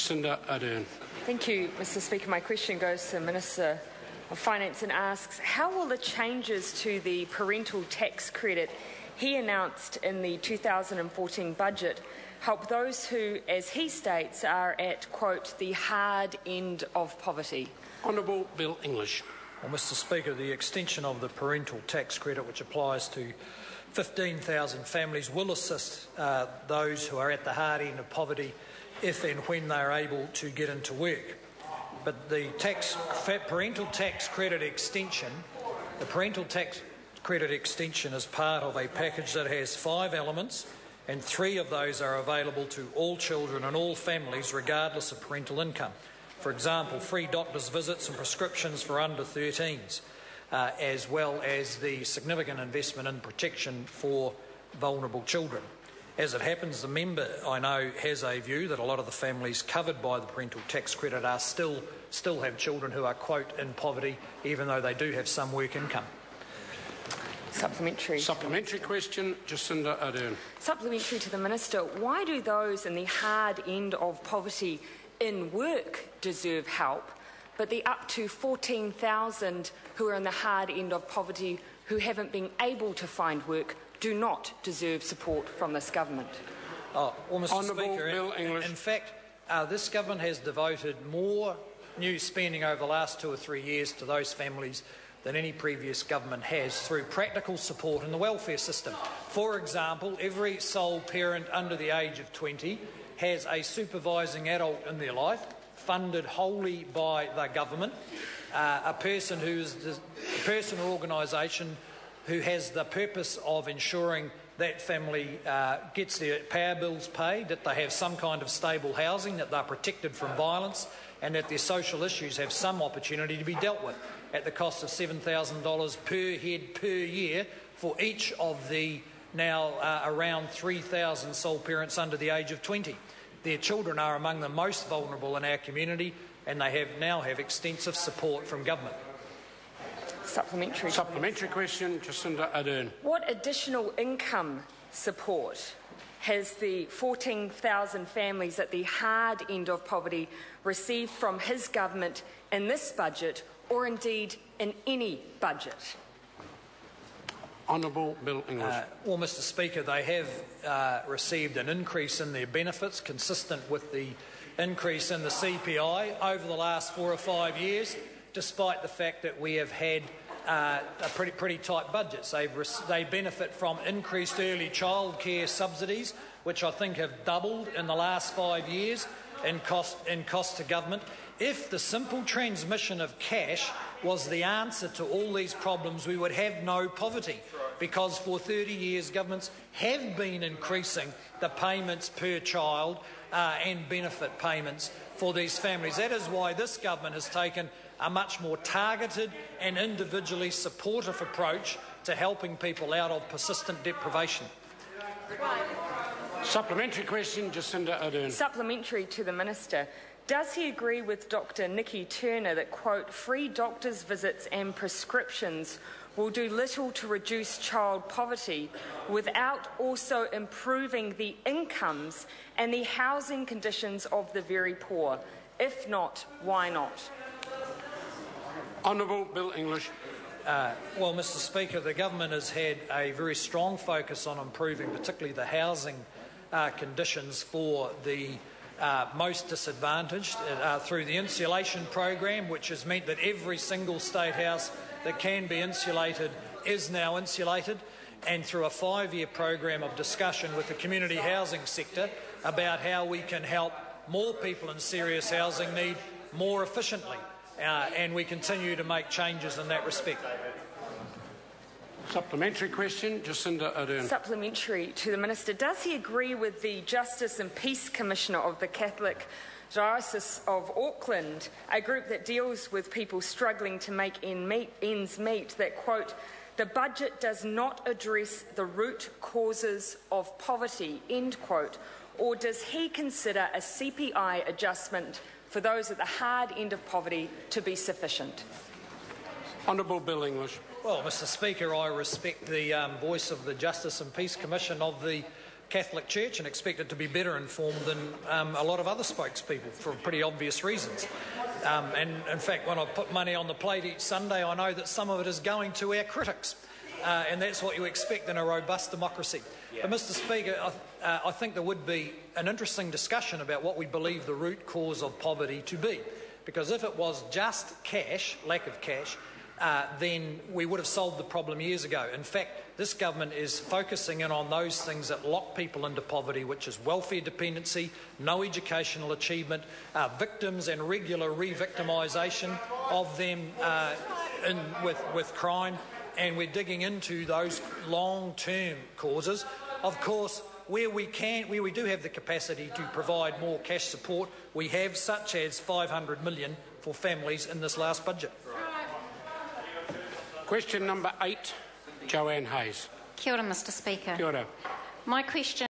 Jacinda Ardern. Thank you, Mr Speaker. My question goes to the Minister of Finance and asks, how will the changes to the Parental Tax Credit he announced in the 2014 budget help those who, as he states, are at, quote, the hard end of poverty? Honourable Bill English. Well, Mr Speaker, the extension of the Parental Tax Credit, which applies to 15,000 families, will assist those who are at the hard end of poverty if and when they are able to get into work. But the Parental Tax Credit extension, the Parental Tax Credit extension is part of a package that has 5 elements, and 3 of those are available to all children and all families regardless of parental income. For example, free doctor's visits and prescriptions for under 13s, as well as the significant investment in protection for vulnerable children. As it happens, the member, I know, has a view that a lot of the families covered by the Parental Tax Credit are still have children who are, quote, in poverty, even though they do have some work income. Supplementary. Supplementary question, Jacinda Ardern. Supplementary to the Minister. Why do those in the hard end of poverty in work deserve help, but the up to 14,000 who are in the hard end of poverty who haven't been able to find work do not deserve support from this government? Well, Mr Honourable Speaker, Bill English. in fact, this government has devoted more new spending over the last 2 or 3 years to those families than any previous government has through practical support in the welfare system. For example, every sole parent under the age of 20 has a supervising adult in their life, funded wholly by the government, a person or organisation who has the purpose of ensuring that family gets their power bills paid, that they have some kind of stable housing, that they're protected from violence, and that their social issues have some opportunity to be dealt with at the cost of $7,000 per head per year for each of the now around 3,000 sole parents under the age of 20. Their children are among the most vulnerable in our community, and they now have extensive support from government. Supplementary. Supplementary question, Jacinda Ardern. What additional income support has the 14,000 families at the hard end of poverty received from his government in this budget, or indeed in any budget? Honourable Bill English. Well, Mr Speaker, they have received an increase in their benefits consistent with the increase in the CPI over the last 4 or 5 years, despite the fact that we have had pretty tight budgets. They benefit from increased early childcare subsidies, which I think have doubled in the last 5 years in cost to government. If the simple transmission of cash was the answer to all these problems, we would have no poverty, because for 30 years governments have been increasing the payments per child and benefit payments for these families. That is why this government has taken a much more targeted and individually supportive approach to helping people out of persistent deprivation. Supplementary question, Jacinda Ardern. Supplementary to the Minister. Does he agree with Dr Nikki Turner that, quote, free doctors' visits and prescriptions will do little to reduce child poverty without also improving the incomes and the housing conditions of the very poor? If not, why not? Honourable Bill English. Well, Mr Speaker, the government has had a very strong focus on improving particularly the housing conditions for the most disadvantaged through the insulation program, which has meant that every single state house that can be insulated is now insulated, and through a 5-year program of discussion with the community housing sector about how we can help more people in serious housing need more efficiently, and we continue to make changes in that respect. Supplementary question, Jacinda Ardern. Supplementary to the Minister. Does he agree with the Justice and Peace Commissioner of the Catholic Diocese of Auckland, a group that deals with people struggling to make ends meet, that, quote, the budget does not address the root causes of poverty, end quote, or does he consider a CPI adjustment for those at the hard end of poverty to be sufficient? Honourable Bill English. Well, Mr Speaker, I respect the voice of the Justice and Peace Commission of the Catholic Church and expect it to be better informed than a lot of other spokespeople for pretty obvious reasons. And in fact, when I put money on the plate each Sunday, I know that some of it is going to our critics. And that's what you expect in a robust democracy. Yeah. But Mr Speaker, I think there would be an interesting discussion about what we believe the root cause of poverty to be. Because if it was just cash, lack of cash, then we would have solved the problem years ago. In fact, this government is focusing in on those things that lock people into poverty, which is welfare dependency, no educational achievement, victims and regular re-victimisation of them with crime. And we're digging into those long-term causes. Of course, where we do have the capacity to provide more cash support, we have, such as $500 million for families in this last budget. Question number 8, Joanne Hayes. Kia ora, Mr Speaker. Kia ora. My question